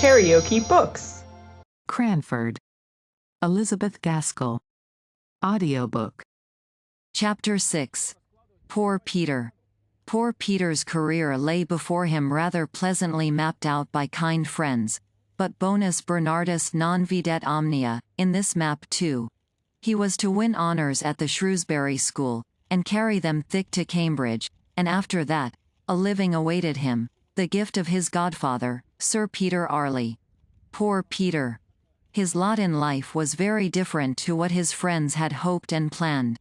KaraokeBooks. Cranford. Elizabeth Gaskell. Audiobook. Chapter 6. Poor Peter. Poor Peter's career lay before him rather pleasantly mapped out by kind friends, but bonus Bernardus non videt omnia, in this map too. He was to win honours at the Shrewsbury School, and carry them thick to Cambridge, and after that, a living awaited him, the gift of his godfather, Sir Peter Arley. Poor Peter. His lot in life was very different to what his friends had hoped and planned.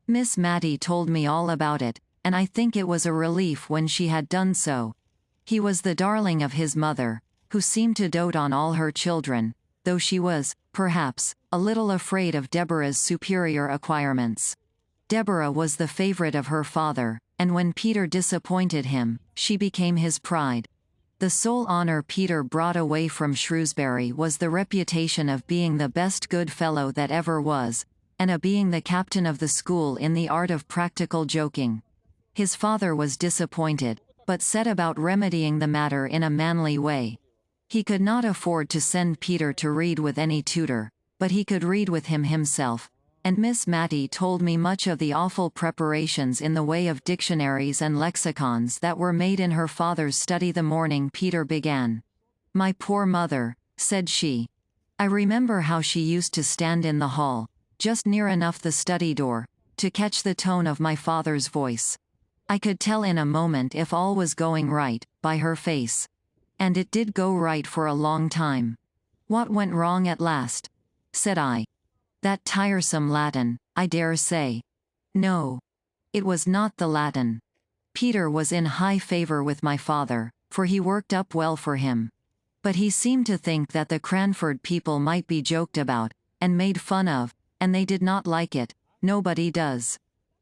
Miss Matty told me all about it, and I think it was a relief when she had done so. He was the darling of his mother, who seemed to dote on all her children, though she was, perhaps, a little afraid of Deborah's superior acquirements. Deborah was the favorite of her father, and when Peter disappointed him, she became his pride. The sole honor Peter brought away from Shrewsbury was the reputation of being the best good fellow that ever was, and of being the captain of the school in the art of practical joking. His father was disappointed, but set about remedying the matter in a manly way. He could not afford to send Peter to read with any tutor, but he could read with him himself, and Miss Matty told me much of the awful preparations in the way of dictionaries and lexicons that were made in her father's study the morning Peter began. "My poor mother," said she. "I remember how she used to stand in the hall, just near enough the study door, to catch the tone of my father's voice. I could tell in a moment if all was going right, by her face. And it did go right for a long time." "What went wrong at last?" said I. "That tiresome Latin, I dare say." "No. It was not the Latin. Peter was in high favor with my father, for he worked up well for him. But he seemed to think that the Cranford people might be joked about, and made fun of, and they did not like it. Nobody does.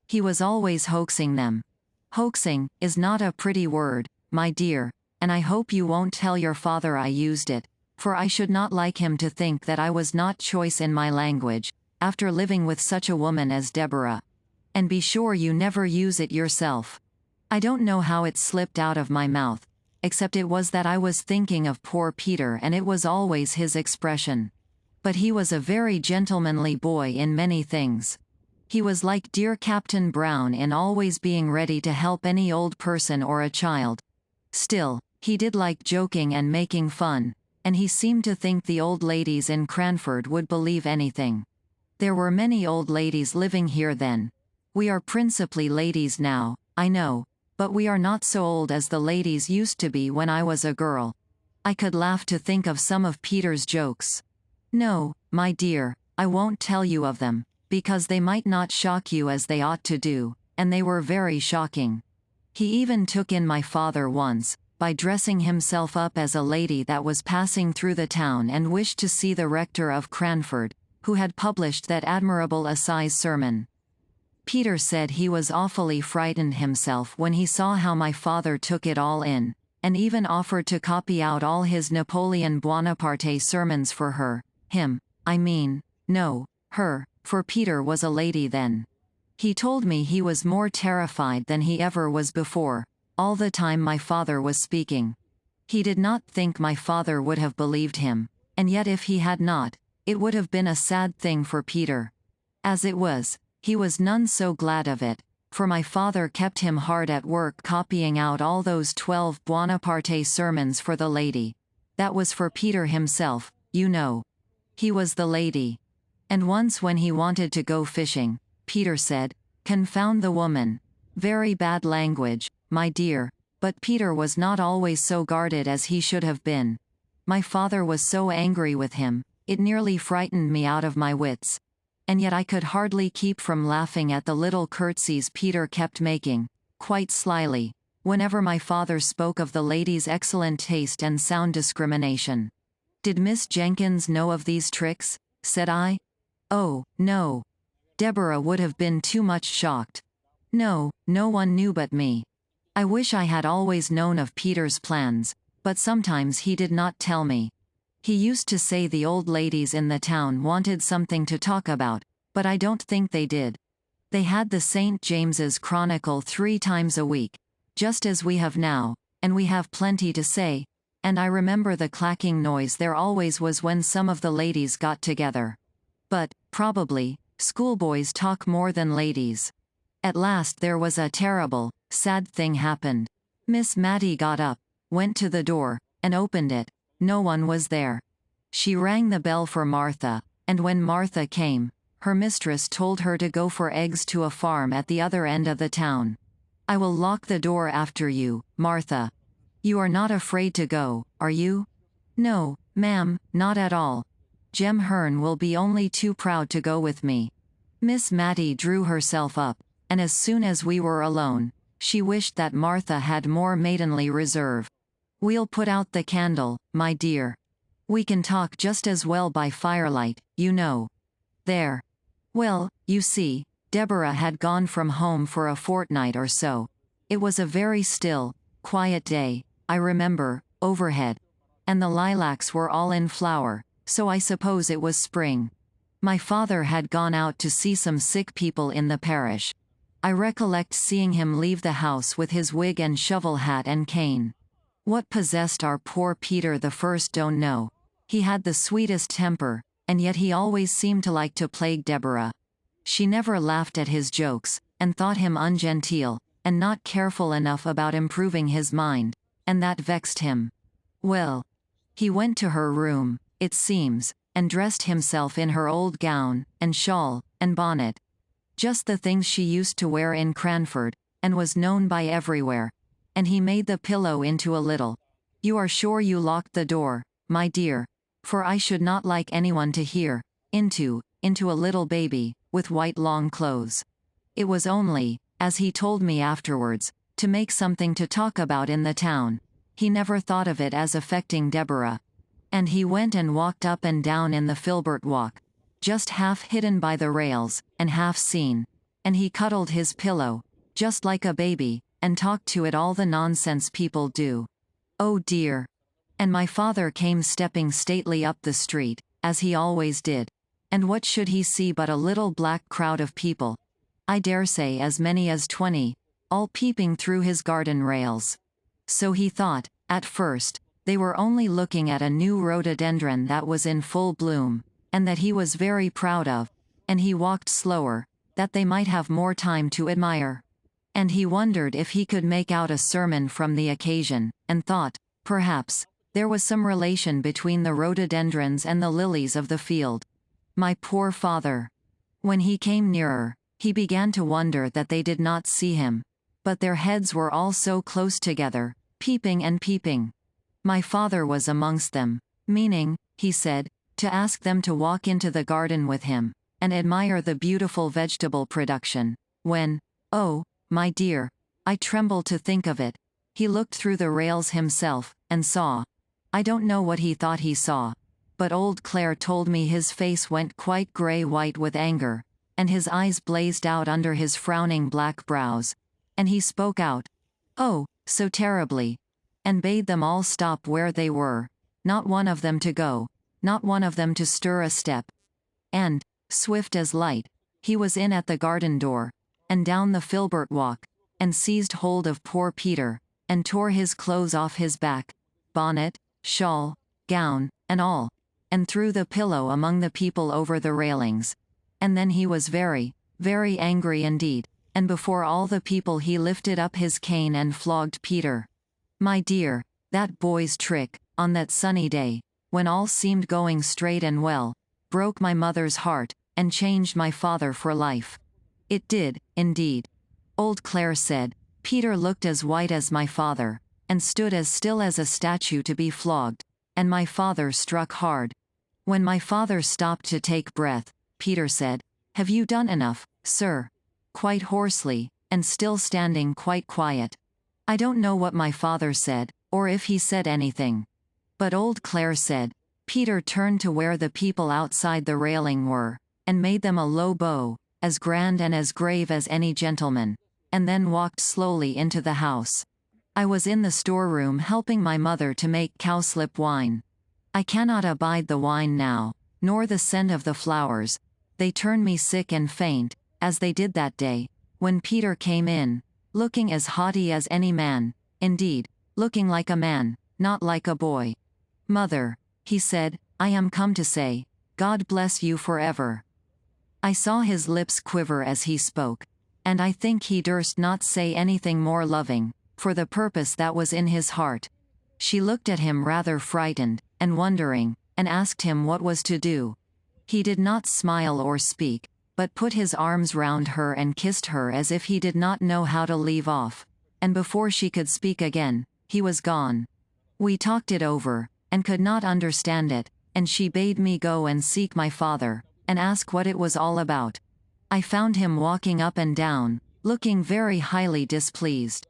He was always hoaxing them. Hoaxing is not a pretty word, my dear, and I hope you won't tell your father I used it, for I should not like him to think that I was not choice in my language, after living with such a woman as Deborah. And be sure you never use it yourself. I don't know how it slipped out of my mouth, except it was that I was thinking of poor Peter, and it was always his expression. But he was a very gentlemanly boy in many things. He was like dear Captain Brown in always being ready to help any old person or a child. Still, he did like joking and making fun, and he seemed to think the old ladies in Cranford would believe anything. There were many old ladies living here then. We are principally ladies now, I know, but we are not so old as the ladies used to be when I was a girl. I could laugh to think of some of Peter's jokes. No, my dear, I won't tell you of them, because they might not shock you as they ought to do, and they were very shocking. He even took in my father once, by dressing himself up as a lady that was passing through the town and wished to see the rector of Cranford, who had published that admirable assize sermon. Peter said he was awfully frightened himself when he saw how my father took it all in, and even offered to copy out all his Napoleon Bonaparte sermons for her, her, for Peter was a lady then. He told me he was more terrified than he ever was before, all the time my father was speaking. He did not think my father would have believed him, and yet if he had not, it would have been a sad thing for Peter. As it was, he was none so glad of it, for my father kept him hard at work copying out all those 12 Buonaparte sermons for the lady. That was for Peter himself, you know. He was the lady. And once when he wanted to go fishing, Peter said, "Confound the woman. Very bad language, my dear," but Peter was not always so guarded as he should have been. My father was so angry with him, it nearly frightened me out of my wits. And yet I could hardly keep from laughing at the little curtsies Peter kept making, quite slyly, whenever my father spoke of the lady's excellent taste and sound discrimination. "Did Miss Jenkins know of these tricks?" said I. "Oh, no. Deborah would have been too much shocked. No, no one knew but me. I wish I had always known of Peter's plans, but sometimes he did not tell me. He used to say the old ladies in the town wanted something to talk about, but I don't think they did. They had the St. James's Chronicle 3 times a week, just as we have now, and we have plenty to say. And I remember the clacking noise there always was when some of the ladies got together. But, probably, schoolboys talk more than ladies. At last there was a terrible, sad thing happened. Miss Matty got up, went to the door, and opened it. No one was there. She rang the bell for Martha, and when Martha came, her mistress told her to go for eggs to a farm at the other end of the town. "I will lock the door after you, Martha. You are not afraid to go, are you?" "No, ma'am, not at all. Jem Hearn will be only too proud to go with me." Miss Matty drew herself up, and as soon as we were alone, she wished that Martha had more maidenly reserve. "We'll put out the candle, my dear. We can talk just as well by firelight, you know. There." Well, you see, Deborah had gone from home for a fortnight or so. It was a very still, quiet day, I remember, overhead. And the lilacs were all in flower, so I suppose it was spring. My father had gone out to see some sick people in the parish. I recollect seeing him leave the house with his wig and shovel hat and cane. What possessed our poor Peter the First don't know. He had the sweetest temper, and yet he always seemed to like to plague Deborah. She never laughed at his jokes, and thought him ungenteel, and not careful enough about improving his mind, and that vexed him. Well, he went to her room, it seems, and dressed himself in her old gown, and shawl, and bonnet. Just the things she used to wear in Cranford, and was known by everywhere. And he made the pillow into a little. "You are sure you locked the door, my dear? For I should not like anyone to hear, into a little baby, with white long clothes." It was only, as he told me afterwards, to make something to talk about in the town. He never thought of it as affecting Deborah. And he went and walked up and down in the Filbert Walk, just half hidden by the rails, and half seen. And he cuddled his pillow, just like a baby, and talked to it all the nonsense people do. Oh dear! And my father came stepping stately up the street, as he always did. And what should he see but a little black crowd of people? I dare say as many as 20, all peeping through his garden rails. So he thought, at first, they were only looking at a new rhododendron that was in full bloom, and that he was very proud of, and he walked slower, that they might have more time to admire. And he wondered if he could make out a sermon from the occasion, and thought, perhaps, there was some relation between the rhododendrons and the lilies of the field. My poor father! When he came nearer, he began to wonder that they did not see him. But their heads were all so close together, peeping and peeping. My father was amongst them, meaning, he said, to ask them to walk into the garden with him, and admire the beautiful vegetable production, when, oh, my dear, I tremble to think of it, he looked through the rails himself, and saw. I don't know what he thought he saw, but old Clare told me his face went quite grey-white with anger, and his eyes blazed out under his frowning black brows, and he spoke out, oh, so terribly, and bade them all stop where they were, not one of them to go, not one of them to stir a step. And, swift as light, he was in at the garden door, and down the Filbert Walk, and seized hold of poor Peter, and tore his clothes off his back, bonnet, shawl, gown, and all, and threw the pillow among the people over the railings. And then he was very, very angry indeed, and before all the people he lifted up his cane and flogged Peter. My dear, that boy's trick, on that sunny day, when all seemed going straight and well, broke my mother's heart, and changed my father for life. It did, indeed. Old Clare said, Peter looked as white as my father, and stood as still as a statue to be flogged, and my father struck hard. When my father stopped to take breath, Peter said, "Have you done enough, sir?" Quite hoarsely, and still standing quite quiet. I don't know what my father said, or if he said anything. But old Clare said, Peter turned to where the people outside the railing were, and made them a low bow, as grand and as grave as any gentleman, and then walked slowly into the house. I was in the storeroom helping my mother to make cowslip wine. I cannot abide the wine now, nor the scent of the flowers. They turn me sick and faint, as they did that day, when Peter came in, looking as haughty as any man, indeed, looking like a man, not like a boy. "Mother," he said, "I am come to say, God bless you forever." I saw his lips quiver as he spoke, and I think he durst not say anything more loving, for the purpose that was in his heart. She looked at him rather frightened, and wondering, and asked him what was to do. He did not smile or speak, but put his arms round her and kissed her as if he did not know how to leave off, and before she could speak again, he was gone. We talked it over, and could not understand it, and she bade me go and seek my father, and ask what it was all about. I found him walking up and down, looking very highly displeased.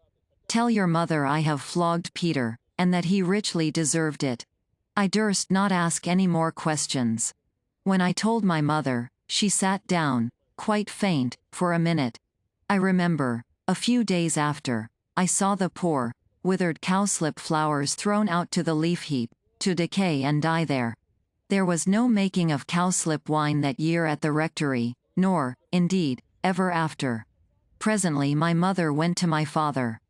"Tell your mother I have flogged Peter, and that he richly deserved it." I durst not ask any more questions. When I told my mother, she sat down, quite faint, for a minute. I remember, a few days after, I saw the poor, withered cowslip flowers thrown out to the leaf heap, to decay and die there. There was no making of cowslip wine that year at the rectory, nor, indeed, ever after. Presently my mother went to my father.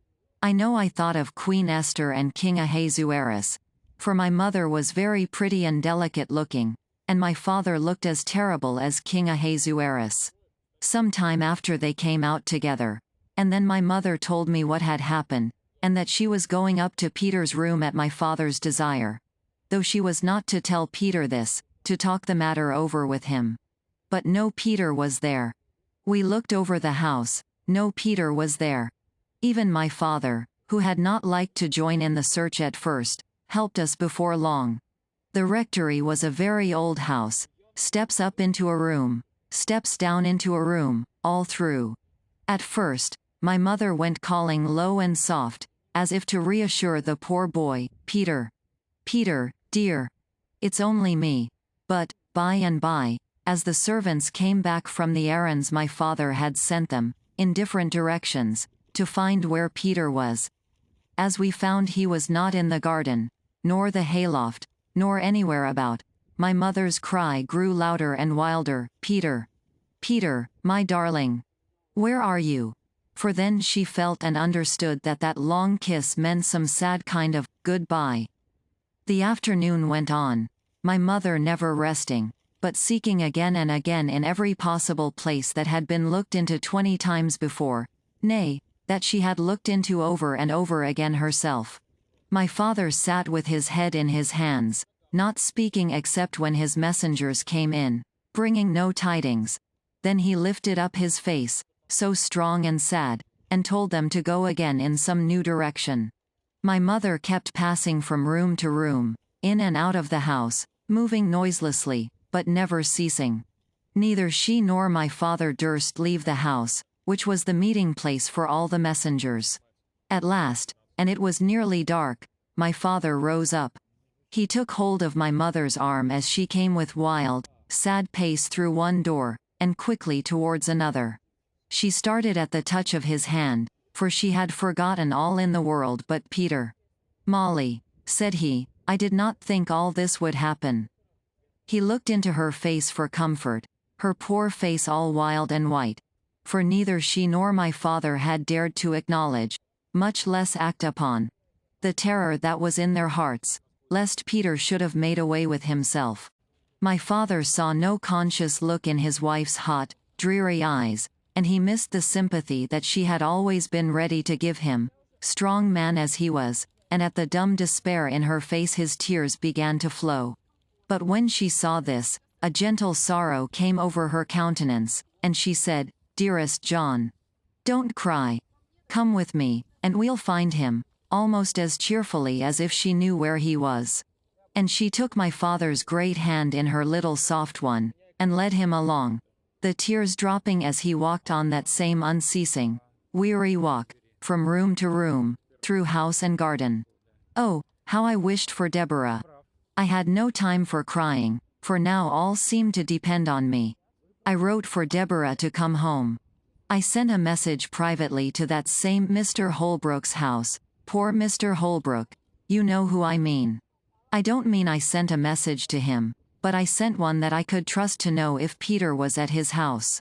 I know I thought of Queen Esther and King Ahasuerus, for my mother was very pretty and delicate looking, and my father looked as terrible as King Ahasuerus. Some time after they came out together, and then my mother told me what had happened, and that she was going up to Peter's room at my father's desire. Though she was not to tell Peter this, to talk the matter over with him. But no Peter was there. We looked over the house, no Peter was there. Even my father, who had not liked to join in the search at first, helped us before long. The rectory was a very old house, steps up into a room, steps down into a room, all through. At first, my mother went calling low and soft, as if to reassure the poor boy, "Peter. Peter, dear. It's only me." But, by and by, as the servants came back from the errands my father had sent them, in different directions, to find where Peter was. As we found he was not in the garden, nor the hayloft, nor anywhere about, my mother's cry grew louder and wilder, "Peter! Peter, my darling! Where are you?" For then she felt and understood that that long kiss meant some sad kind of goodbye. The afternoon went on, my mother never resting, but seeking again and again in every possible place that had been looked into 20 times before, nay, that she had looked into over and over again herself. My father sat with his head in his hands, not speaking except when his messengers came in, bringing no tidings. Then he lifted up his face, so strong and sad, and told them to go again in some new direction. My mother kept passing from room to room, in and out of the house, moving noiselessly, but never ceasing. Neither she nor my father durst leave the house, which was the meeting place for all the messengers. At last, and it was nearly dark, my father rose up. He took hold of my mother's arm as she came with wild, sad pace through one door, and quickly towards another. She started at the touch of his hand, for she had forgotten all in the world but Peter. "Molly," said he, "I did not think all this would happen." He looked into her face for comfort, her poor face all wild and white, for neither she nor my father had dared to acknowledge, much less act upon, the terror that was in their hearts, lest Peter should have made away with himself. My father saw no conscious look in his wife's hot, dreary eyes, and he missed the sympathy that she had always been ready to give him, strong man as he was, and at the dumb despair in her face his tears began to flow. But when she saw this, a gentle sorrow came over her countenance, and she said, "Dearest John, don't cry. Come with me, and we'll find him," almost as cheerfully as if she knew where he was. And she took my father's great hand in her little soft one, and led him along, the tears dropping as he walked on that same unceasing, weary walk, from room to room, through house and garden. Oh, how I wished for Deborah! I had no time for crying, for now all seemed to depend on me. I wrote for Deborah to come home. I sent a message privately to that same Mr. Holbrook's house. Poor Mr. Holbrook, you know who I mean. I don't mean I sent a message to him, but I sent one that I could trust to know if Peter was at his house.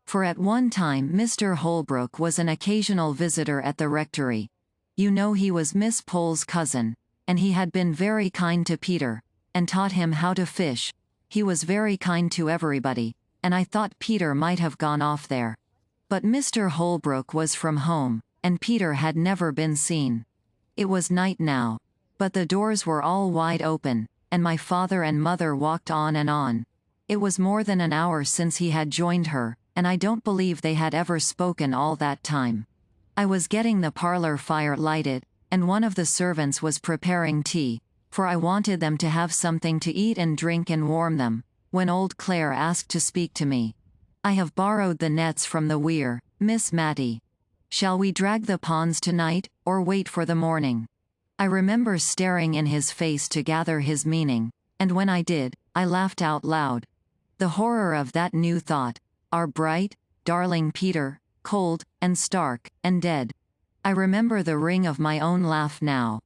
For at one time Mr. Holbrook was an occasional visitor at the rectory. You know he was Miss Pole's cousin, and he had been very kind to Peter, and taught him how to fish. He was very kind to everybody, and I thought Peter might have gone off there. But Mr. Holbrook was from home, and Peter had never been seen. It was night now, but the doors were all wide open, and my father and mother walked on and on. It was more than an hour since he had joined her, and I don't believe they had ever spoken all that time. I was getting the parlor fire lighted, and one of the servants was preparing tea, for I wanted them to have something to eat and drink and warm them, when old Clare asked to speak to me. "I have borrowed the nets from the weir, Miss Mattie. Shall we drag the ponds tonight, or wait for the morning?" I remember staring in his face to gather his meaning, and when I did, I laughed out loud. The horror of that new thought, our bright, darling Peter, cold, and stark, and dead. I remember the ring of my own laugh now.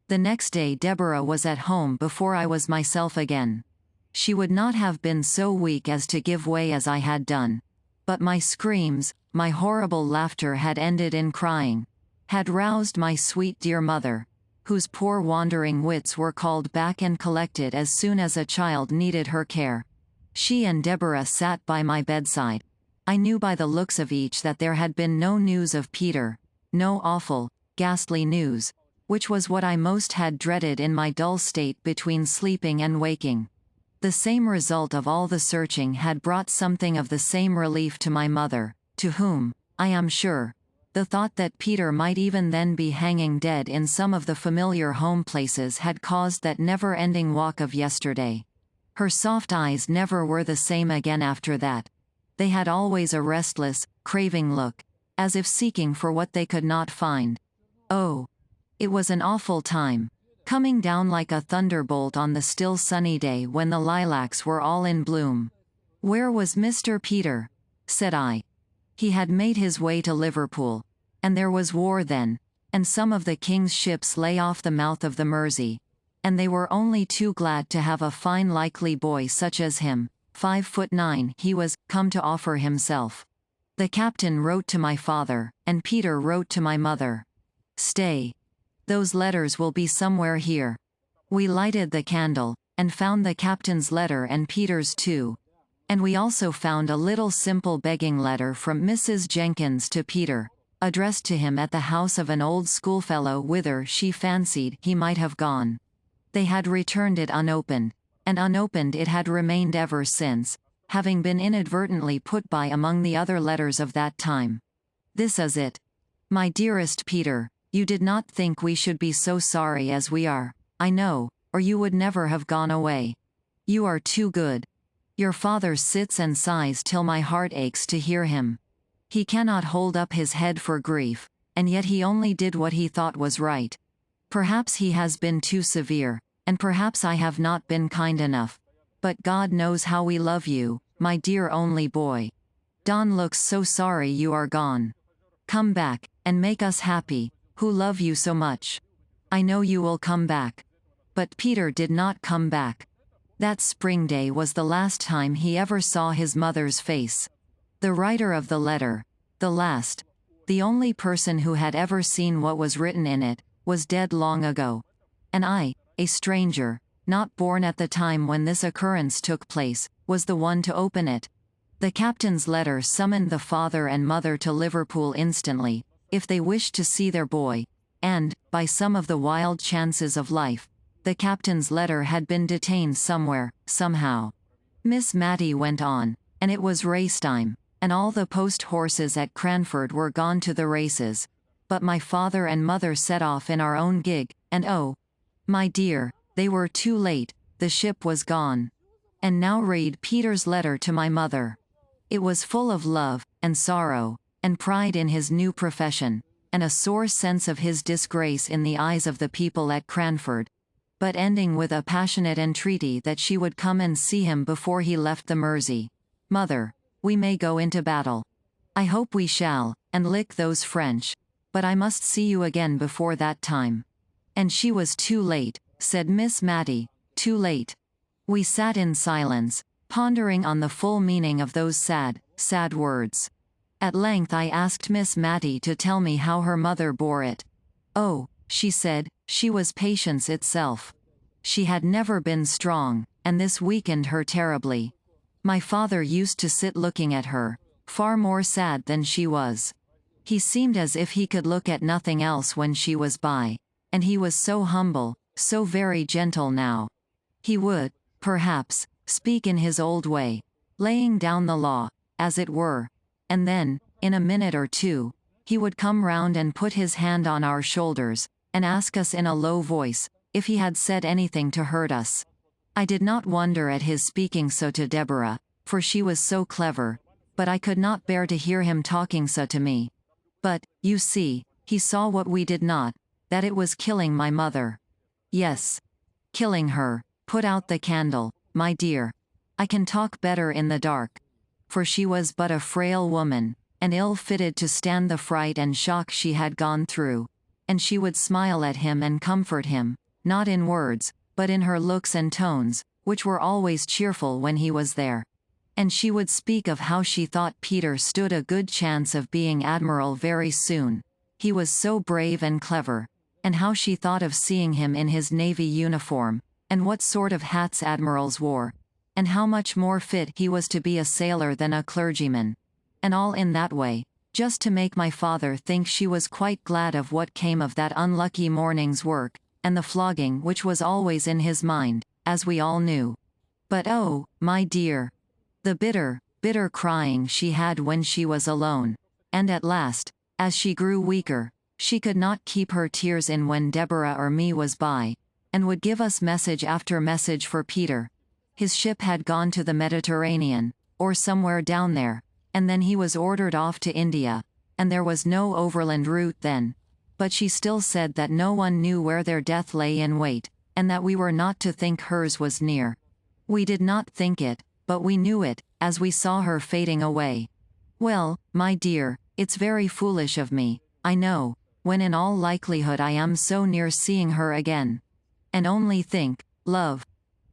The next day Deborah was at home before I was myself again. She would not have been so weak as to give way as I had done. But my screams, my horrible laughter had ended in crying, had roused my sweet dear mother, whose poor wandering wits were called back and collected as soon as a child needed her care. She and Deborah sat by my bedside. I knew by the looks of each that there had been no news of Peter, no awful, ghastly news, which was what I most had dreaded in my dull state between sleeping and waking. The same result of all the searching had brought something of the same relief to my mother, to whom, I am sure, the thought that Peter might even then be hanging dead in some of the familiar home places had caused that never-ending walk of yesterday. Her soft eyes never were the same again after that. They had always a restless, craving look, as if seeking for what they could not find. Oh! It was an awful time, coming down like a thunderbolt on the still sunny day when the lilacs were all in bloom. "Where was Mr. Peter?" said I. He had made his way to Liverpool, and there was war then, and some of the king's ships lay off the mouth of the Mersey, and they were only too glad to have a fine likely boy such as him, 5'9" he was, come to offer himself. The captain wrote to my father, and Peter wrote to my mother. Stay. Those letters will be somewhere here. We lighted the candle, and found the captain's letter and Peter's too. And we also found a little simple begging letter from Mrs. Jenkins to Peter, addressed to him at the house of an old schoolfellow whither she fancied he might have gone. They had returned it unopened, and unopened it had remained ever since, having been inadvertently put by among the other letters of that time. This is it. My dearest Peter, you did not think we should be so sorry as we are, I know, or you would never have gone away. You are too good. Your father sits and sighs till my heart aches to hear him. He cannot hold up his head for grief, and yet he only did what he thought was right. Perhaps he has been too severe, and perhaps I have not been kind enough. But God knows how we love you, my dear only boy. Don looks so sorry you are gone. Come back, and make us happy, who love you so much. I know you will come back. But Peter did not come back. That spring day was the last time he ever saw his mother's face. The writer of the letter, the last, the only person who had ever seen what was written in it, was dead long ago. And I, a stranger, not born at the time when this occurrence took place, was the one to open it. The captain's letter summoned the father and mother to Liverpool instantly, if they wished to see their boy, and, by some of the wild chances of life, the captain's letter had been detained somewhere, somehow. Miss Mattie went on, and it was race time, and all the post horses at Cranford were gone to the races. But my father and mother set off in our own gig, and oh, my dear, they were too late, the ship was gone. And now read Peter's letter to my mother. It was full of love, and sorrow, and pride in his new profession, and a sore sense of his disgrace in the eyes of the people at Cranford, but ending with a passionate entreaty that she would come and see him before he left the Mersey. Mother, we may go into battle. I hope we shall, and lick those French, but I must see you again before that time. And she was too late, said Miss Mattie, too late. We sat in silence, pondering on the full meaning of those sad, sad words. At length I asked Miss Mattie to tell me how her mother bore it. Oh, she said, She was patience itself. She had never been strong, and this weakened her terribly. My father used to sit looking at her, far more sad than she was. He seemed as if he could look at nothing else when she was by, and he was so humble, so very gentle now. He would, perhaps, speak in his old way, laying down the law, as it were, and then, in a minute or two, he would come round and put his hand on our shoulders, and ask us in a low voice, if he had said anything to hurt us. I did not wonder at his speaking so to Deborah, for she was so clever, but I could not bear to hear him talking so to me. But, you see, he saw what we did not, that it was killing my mother. Yes. Killing her. Put out the candle, my dear. I can talk better in the dark. For she was but a frail woman, and ill-fitted to stand the fright and shock she had gone through, and she would smile at him and comfort him, not in words, but in her looks and tones, which were always cheerful when he was there. And she would speak of how she thought Peter stood a good chance of being admiral very soon. He was so brave and clever, and how she thought of seeing him in his navy uniform, and what sort of hats admirals wore, and how much more fit he was to be a sailor than a clergyman. And all in that way, just to make my father think she was quite glad of what came of that unlucky morning's work, and the flogging which was always in his mind, as we all knew. But oh, my dear! The bitter, bitter crying she had when she was alone, and at last, as she grew weaker, she could not keep her tears in when Deborah or me was by, and would give us message after message for Peter. His ship had gone to the Mediterranean, or somewhere down there, and then he was ordered off to India, and there was no overland route then. But she still said that no one knew where their death lay in wait, and that we were not to think hers was near. We did not think it, but we knew it, as we saw her fading away. Well, my dear, it's very foolish of me, I know, when in all likelihood I am so near seeing her again. And only think, love.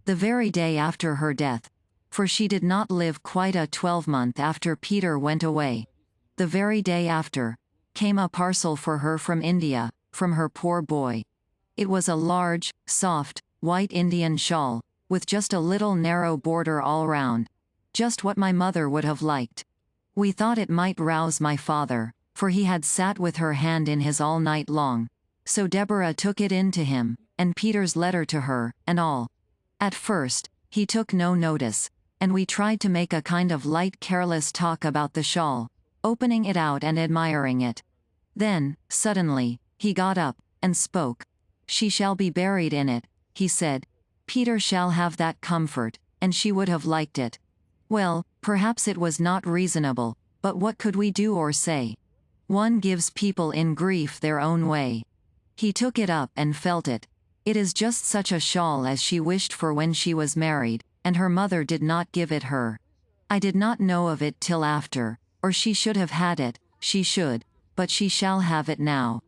The very day after her death, for she did not live quite a 12-month after Peter went away. The very day after, came a parcel for her from India, from her poor boy. It was a large, soft, white Indian shawl, with just a little narrow border all round. Just what my mother would have liked. We thought it might rouse my father, for he had sat with her hand in his all night long. So Deborah took it in to him, and Peter's letter to her, and all. At first, he took no notice, and we tried to make a kind of light careless talk about the shawl, opening it out and admiring it. Then, suddenly, he got up, and spoke. She shall be buried in it, he said. Peter shall have that comfort, and she would have liked it. Well, perhaps it was not reasonable, but what could we do or say? One gives people in grief their own way. He took it up and felt it. It is just such a shawl as she wished for when she was married, and her mother did not give it her. I did not know of it till after, or she should have had it, she should, but she shall have it now.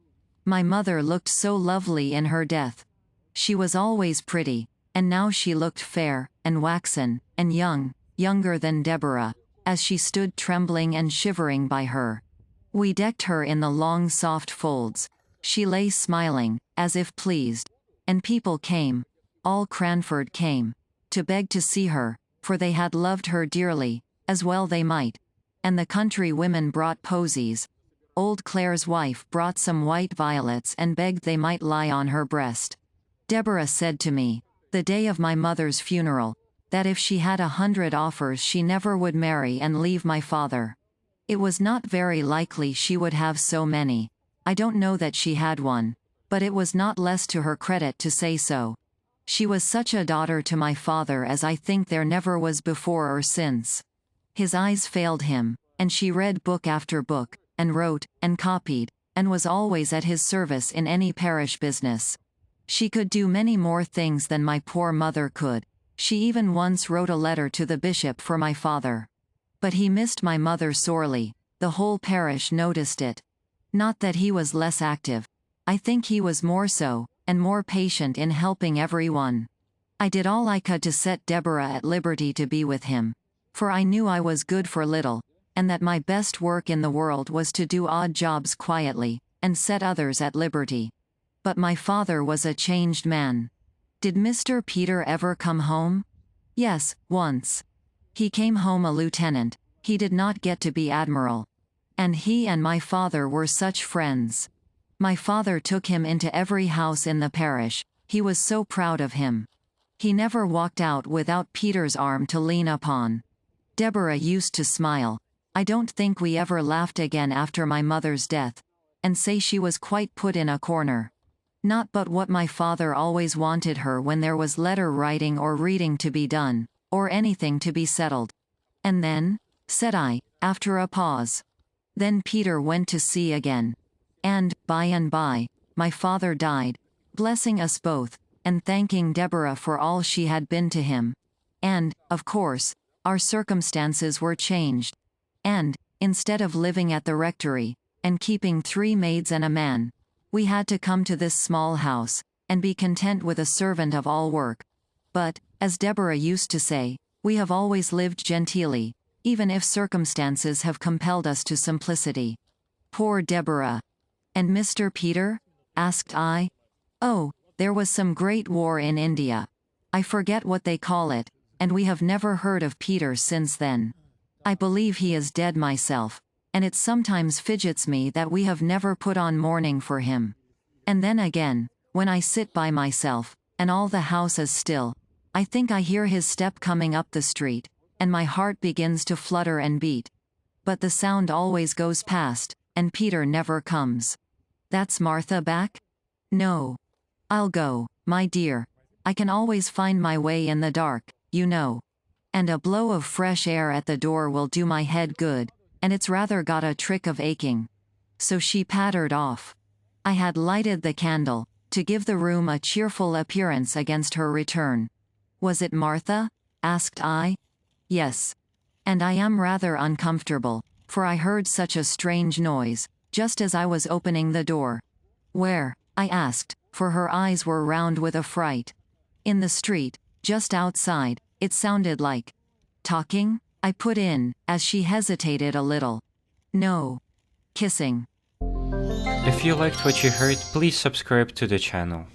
My mother looked so lovely in her death. She was always pretty, and now she looked fair, and waxen, and young, younger than Deborah, as she stood trembling and shivering by her. We decked her in the long soft folds. She lay smiling, as if pleased. And people came, all Cranford came, to beg to see her, for they had loved her dearly, as well they might. And the country women brought posies. Old Clare's wife brought some white violets and begged they might lie on her breast. Deborah said to me, the day of my mother's funeral, that if she had 100 offers she never would marry and leave my father. It was not very likely she would have so many. I don't know that she had one, but it was not less to her credit to say so. She was such a daughter to my father as I think there never was before or since. His eyes failed him, and she read book after book, and wrote, and copied, and was always at his service in any parish business. She could do many more things than my poor mother could. She even once wrote a letter to the bishop for my father. But he missed my mother sorely. The whole parish noticed it. Not that he was less active. I think he was more so, and more patient in helping everyone. I did all I could to set Deborah at liberty to be with him, for I knew I was good for little, and that my best work in the world was to do odd jobs quietly, and set others at liberty. But my father was a changed man. Did Mr. Peter ever come home? Yes, once. He came home a lieutenant. He did not get to be admiral. And he and my father were such friends. My father took him into every house in the parish. He was so proud of him. He never walked out without Peter's arm to lean upon. Deborah used to smile. I don't think we ever laughed again after my mother's death, and say she was quite put in a corner. Not but what my father always wanted her when there was letter writing or reading to be done, or anything to be settled. And then, said I, after a pause. Then Peter went to sea again. And, by and by, my father died, blessing us both, and thanking Deborah for all she had been to him. And, of course, our circumstances were changed. And, instead of living at the rectory, and keeping 3 maids and a man, we had to come to this small house, and be content with a servant of all work. But, as Deborah used to say, we have always lived genteelly, even if circumstances have compelled us to simplicity. Poor Deborah. And Mr. Peter? Asked I. Oh, there was some great war in India. I forget what they call it, and we have never heard of Peter since then. I believe he is dead myself, and it sometimes fidgets me that we have never put on mourning for him. And then again, when I sit by myself, and all the house is still, I think I hear his step coming up the street, and my heart begins to flutter and beat. But the sound always goes past, and Peter never comes. That's Martha back? No. I'll go, my dear. I can always find my way in the dark, you know. And a blow of fresh air at the door will do my head good, and it's rather got a trick of aching. So she pattered off. I had lighted the candle, to give the room a cheerful appearance against her return. Was it Martha? Asked I. Yes. And I am rather uncomfortable, for I heard such a strange noise, just as I was opening the door. Where? I asked, for her eyes were round with affright. In the street, just outside, it sounded like talking, I put in, as she hesitated a little. No. Kissing. If you liked what you heard, please subscribe to the channel.